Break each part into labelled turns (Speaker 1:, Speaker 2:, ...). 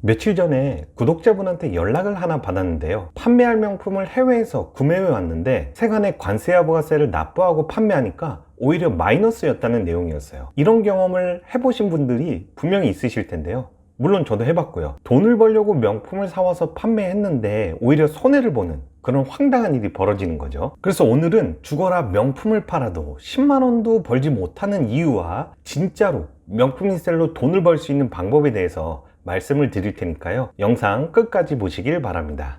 Speaker 1: 며칠 전에 구독자분한테 연락을 하나 받았는데요. 판매할 명품을 해외에서 구매해 왔는데 세관의 관세와 부가세를 납부하고 판매하니까 오히려 마이너스였다는 내용이었어요. 이런 경험을 해보신 분들이 분명히 있으실 텐데요. 물론 저도 해봤고요. 돈을 벌려고 명품을 사와서 판매했는데 오히려 손해를 보는 그런 황당한 일이 벌어지는 거죠. 그래서 오늘은 죽어라 명품을 팔아도 10만원도 벌지 못하는 이유와 진짜로 명품 리셀로 돈을 벌 수 있는 방법에 대해서 말씀을 드릴 테니까요. 영상 끝까지 보시길 바랍니다.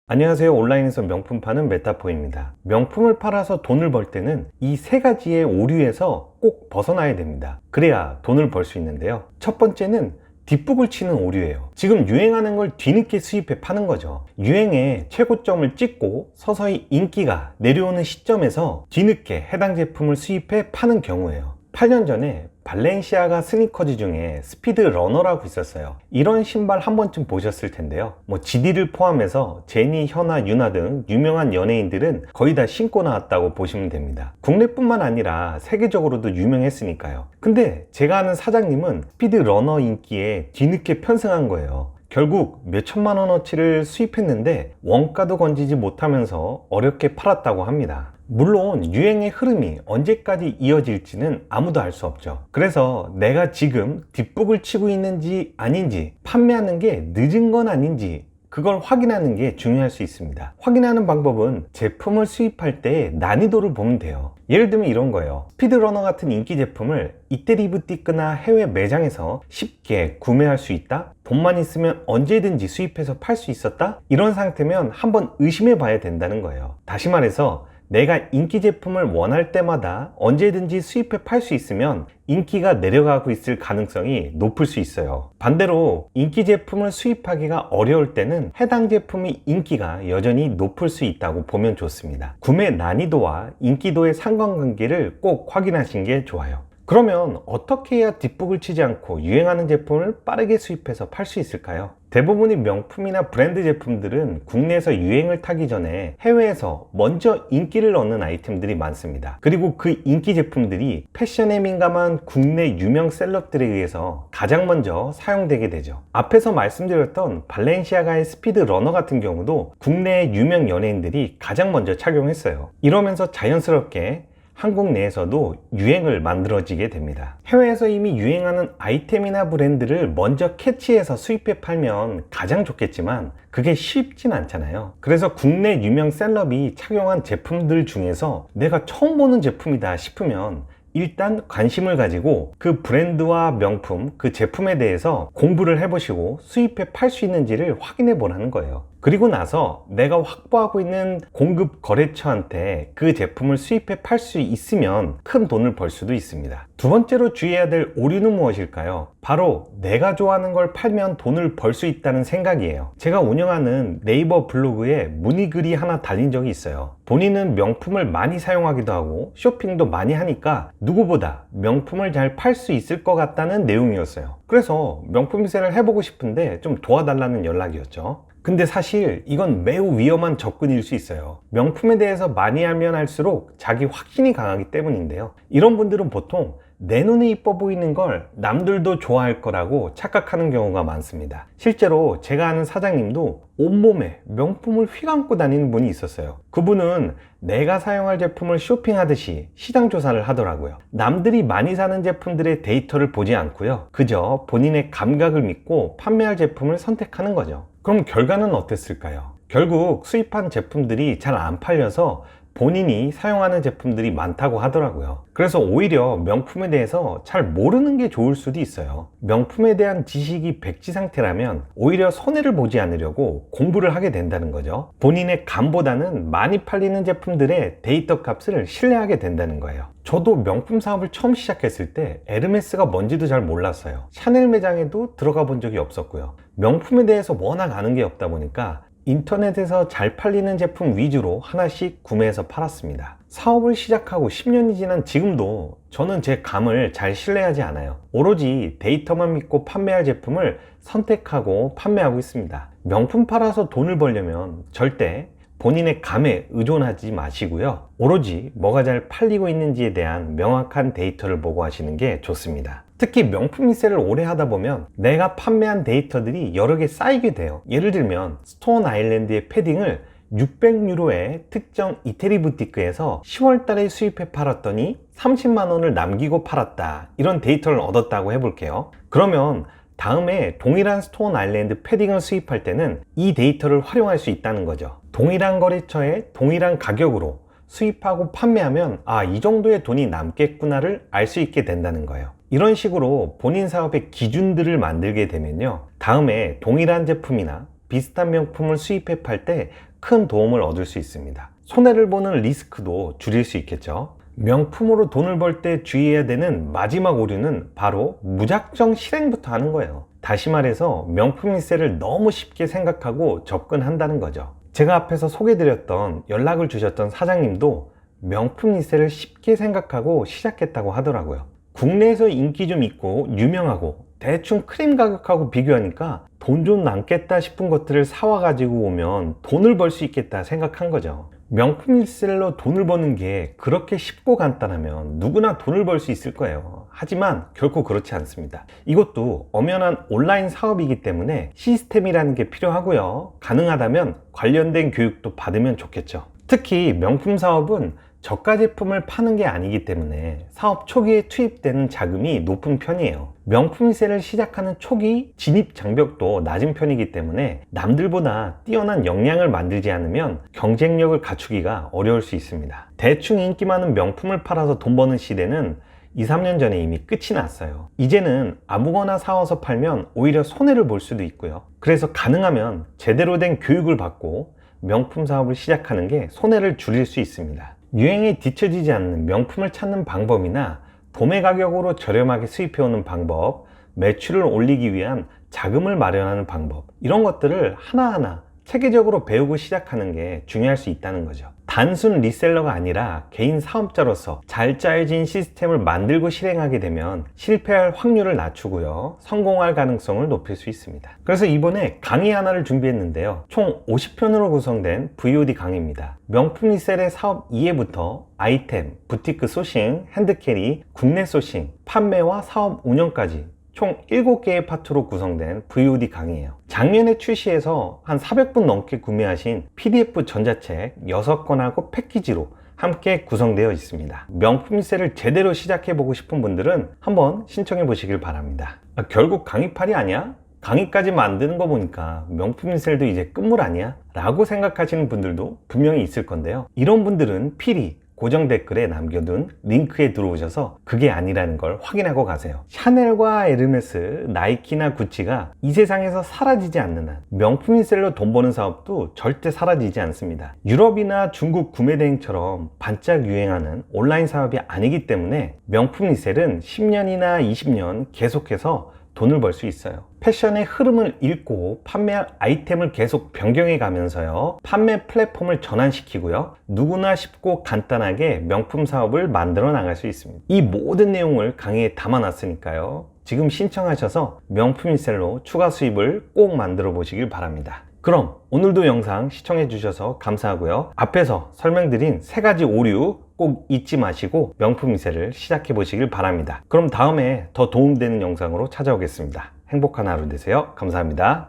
Speaker 1: 안녕하세요. 온라인에서 명품 파는 메타포입니다. 명품을 팔아서 돈을 벌 때는 이 세 가지의 오류에서 꼭 벗어나야 됩니다. 그래야 돈을 벌 수 있는데요. 첫 번째는 뒷북을 치는 오류예요. 지금 유행하는 걸 뒤늦게 수입해 파는 거죠. 유행의 최고점을 찍고 서서히 인기가 내려오는 시점에서 뒤늦게 해당 제품을 수입해 파는 경우예요. 8년 전에 발렌시아가 스니커즈 중에 스피드 러너라고 있었어요. 이런 신발 한 번쯤 보셨을 텐데요. GD를 포함해서 제니, 현아, 유나 등 유명한 연예인들은 거의 다 신고 나왔다고 보시면 됩니다. 국내뿐만 아니라 세계적으로도 유명했으니까요. 근데 제가 아는 사장님은 스피드 러너 인기에 뒤늦게 편승한 거예요. 결국 몇천만 원어치를 수입했는데 원가도 건지지 못하면서 어렵게 팔았다고 합니다. 물론 유행의 흐름이 언제까지 이어질지는 아무도 알 수 없죠. 그래서 내가 지금 뒷북을 치고 있는지 아닌지, 판매하는 게 늦은 건 아닌지 그걸 확인하는 게 중요할 수 있습니다. 확인하는 방법은 제품을 수입할 때 난이도를 보면 돼요. 예를 들면 이런 거예요. 스피드러너 같은 인기 제품을 이태리브티크나 해외 매장에서 쉽게 구매할 수 있다? 돈만 있으면 언제든지 수입해서 팔 수 있었다? 이런 상태면 한번 의심해 봐야 된다는 거예요. 다시 말해서 내가 인기 제품을 원할 때마다 언제든지 수입해 팔 수 있으면 인기가 내려가고 있을 가능성이 높을 수 있어요. 반대로 인기 제품을 수입하기가 어려울 때는 해당 제품의 인기가 여전히 높을 수 있다고 보면 좋습니다. 구매 난이도와 인기도의 상관관계를 꼭 확인하시는 게 좋아요. 그러면 어떻게 해야 뒷북을 치지 않고 유행하는 제품을 빠르게 수입해서 팔 수 있을까요? 대부분의 명품이나 브랜드 제품들은 국내에서 유행을 타기 전에 해외에서 먼저 인기를 얻는 아이템들이 많습니다. 그리고 그 인기 제품들이 패션에 민감한 국내 유명 셀럽들에 의해서 가장 먼저 사용되게 되죠. 앞에서 말씀드렸던 발렌시아가의 스피드 러너 같은 경우도 국내 유명 연예인들이 가장 먼저 착용했어요. 이러면서 자연스럽게 한국 내에서도 유행을 만들어지게 됩니다. 해외에서 이미 유행하는 아이템이나 브랜드를 먼저 캐치해서 수입해 팔면 가장 좋겠지만 그게 쉽진 않잖아요. 그래서 국내 유명 셀럽이 착용한 제품들 중에서 내가 처음 보는 제품이다 싶으면 일단 관심을 가지고 그 브랜드와 명품, 그 제품에 대해서 공부를 해보시고 수입해 팔 수 있는지를 확인해 보라는 거예요. 그리고 나서 내가 확보하고 있는 공급 거래처한테 그 제품을 수입해 팔 수 있으면 큰 돈을 벌 수도 있습니다. 두 번째로 주의해야 될 오류는 무엇일까요? 바로 내가 좋아하는 걸 팔면 돈을 벌 수 있다는 생각이에요. 제가 운영하는 네이버 블로그에 문의글이 하나 달린 적이 있어요. 본인은 명품을 많이 사용하기도 하고 쇼핑도 많이 하니까 누구보다 명품을 잘 팔 수 있을 것 같다는 내용이었어요. 그래서 명품 리셀을 해보고 싶은데 좀 도와달라는 연락이었죠. 근데 사실 이건 매우 위험한 접근일 수 있어요. 명품에 대해서 많이 알면 할수록 자기 확신이 강하기 때문인데요. 이런 분들은 보통 내 눈에 이뻐 보이는 걸 남들도 좋아할 거라고 착각하는 경우가 많습니다. 실제로 제가 아는 사장님도 온몸에 명품을 휘감고 다니는 분이 있었어요. 그분은 내가 사용할 제품을 쇼핑하듯이 시장 조사를 하더라고요. 남들이 많이 사는 제품들의 데이터를 보지 않고요. 그저 본인의 감각을 믿고 판매할 제품을 선택하는 거죠. 그럼 결과는 어땠을까요? 결국 수입한 제품들이 잘 안 팔려서 본인이 사용하는 제품들이 많다고 하더라고요. 그래서 오히려 명품에 대해서 잘 모르는 게 좋을 수도 있어요. 명품에 대한 지식이 백지 상태라면 오히려 손해를 보지 않으려고 공부를 하게 된다는 거죠. 본인의 감보다는 많이 팔리는 제품들의 데이터 값을 신뢰하게 된다는 거예요. 저도 명품 사업을 처음 시작했을 때 에르메스가 뭔지도 잘 몰랐어요. 샤넬 매장에도 들어가 본 적이 없었고요. 명품에 대해서 워낙 아는 게 없다 보니까 인터넷에서 잘 팔리는 제품 위주로 하나씩 구매해서 팔았습니다. 사업을 시작하고 10년이 지난 지금도 저는 제 감을 잘 신뢰하지 않아요. 오로지 데이터만 믿고 판매할 제품을 선택하고 판매하고 있습니다. 명품 팔아서 돈을 벌려면 절대 본인의 감에 의존하지 마시고요. 오로지 뭐가 잘 팔리고 있는지에 대한 명확한 데이터를 보고 하시는 게 좋습니다. 특히 명품 리셀을 오래 하다 보면 내가 판매한 데이터들이 여러 개 쌓이게 돼요. 예를 들면 스톤 아일랜드의 패딩을 600유로에 특정 이태리 부티크에서 10월 달에 수입해 팔았더니 30만 원을 남기고 팔았다, 이런 데이터를 얻었다고 해볼게요. 그러면 다음에 동일한 스톤 아일랜드 패딩을 수입할 때는 이 데이터를 활용할 수 있다는 거죠. 동일한 거래처에 동일한 가격으로 수입하고 판매하면 이 정도의 돈이 남겠구나를 알 수 있게 된다는 거예요. 이런 식으로 본인 사업의 기준들을 만들게 되면요, 다음에 동일한 제품이나 비슷한 명품을 수입해 팔 때 큰 도움을 얻을 수 있습니다. 손해를 보는 리스크도 줄일 수 있겠죠. 명품으로 돈을 벌 때 주의해야 되는 마지막 오류는 바로 무작정 실행부터 하는 거예요. 다시 말해서 명품 리셀을 너무 쉽게 생각하고 접근한다는 거죠. 제가 앞에서 소개드렸던 연락을 주셨던 사장님도 명품 리셀을 쉽게 생각하고 시작했다고 하더라고요. 국내에서 인기 좀 있고 유명하고 대충 크림 가격하고 비교하니까 돈 좀 남겠다 싶은 것들을 사와 가지고 오면 돈을 벌 수 있겠다 생각한 거죠. 명품 리셀로 돈을 버는 게 그렇게 쉽고 간단하면 누구나 돈을 벌 수 있을 거예요. 하지만 결코 그렇지 않습니다. 이것도 엄연한 온라인 사업이기 때문에 시스템이라는 게 필요하고요, 가능하다면 관련된 교육도 받으면 좋겠죠. 특히 명품 사업은 저가 제품을 파는 게 아니기 때문에 사업 초기에 투입되는 자금이 높은 편이에요. 명품 리셀을 시작하는 초기 진입 장벽도 낮은 편이기 때문에 남들보다 뛰어난 역량을 만들지 않으면 경쟁력을 갖추기가 어려울 수 있습니다. 대충 인기 많은 명품을 팔아서 돈 버는 시대는 2, 3년 전에 이미 끝이 났어요. 이제는 아무거나 사와서 팔면 오히려 손해를 볼 수도 있고요. 그래서 가능하면 제대로 된 교육을 받고 명품 사업을 시작하는 게 손해를 줄일 수 있습니다. 유행에 뒤처지지 않는 명품을 찾는 방법이나 도매 가격으로 저렴하게 수입해오는 방법, 매출을 올리기 위한 자금을 마련하는 방법, 이런 것들을 하나하나 체계적으로 배우고 시작하는 게 중요할 수 있다는 거죠. 단순 리셀러가 아니라 개인 사업자로서 잘 짜여진 시스템을 만들고 실행하게 되면 실패할 확률을 낮추고요, 성공할 가능성을 높일 수 있습니다. 그래서 이번에 강의 하나를 준비했는데요, 총 50편으로 구성된 VOD 강의입니다. 명품 리셀의 사업 이해부터 아이템, 부티크 소싱, 핸드캐리, 국내 소싱, 판매와 사업 운영까지 총 7개의 파트로 구성된 VOD 강의예요. 작년에 출시해서 한 400분 넘게 구매하신 PDF 전자책 6권하고 패키지로 함께 구성되어 있습니다. 명품 리셀을 제대로 시작해보고 싶은 분들은 한번 신청해 보시길 바랍니다. 결국 강의팔이 아니야? 강의까지 만드는 거 보니까 명품 리셀도 이제 끝물 아니야? 라고 생각하시는 분들도 분명히 있을 건데요, 이런 분들은 필히 고정 댓글에 남겨둔 링크에 들어오셔서 그게 아니라는 걸 확인하고 가세요. 샤넬과 에르메스, 나이키나 구찌가 이 세상에서 사라지지 않는 한 명품 리셀로 돈 버는 사업도 절대 사라지지 않습니다. 유럽이나 중국 구매대행처럼 반짝 유행하는 온라인 사업이 아니기 때문에 명품 리셀은 10년이나 20년 계속해서 돈을 벌 수 있어요. 패션의 흐름을 읽고 판매할 아이템을 계속 변경해 가면서요, 판매 플랫폼을 전환시키고요, 누구나 쉽고 간단하게 명품 사업을 만들어 나갈 수 있습니다. 이 모든 내용을 강의에 담아 놨으니까요, 지금 신청하셔서 명품 리셀로 추가 수입을 꼭 만들어 보시길 바랍니다. 그럼 오늘도 영상 시청해 주셔서 감사하고요, 앞에서 설명드린 3가지 오류 꼭 잊지 마시고 명품 리셀을 시작해 보시길 바랍니다. 그럼 다음에 더 도움되는 영상으로 찾아오겠습니다. 행복한 하루 되세요. 감사합니다.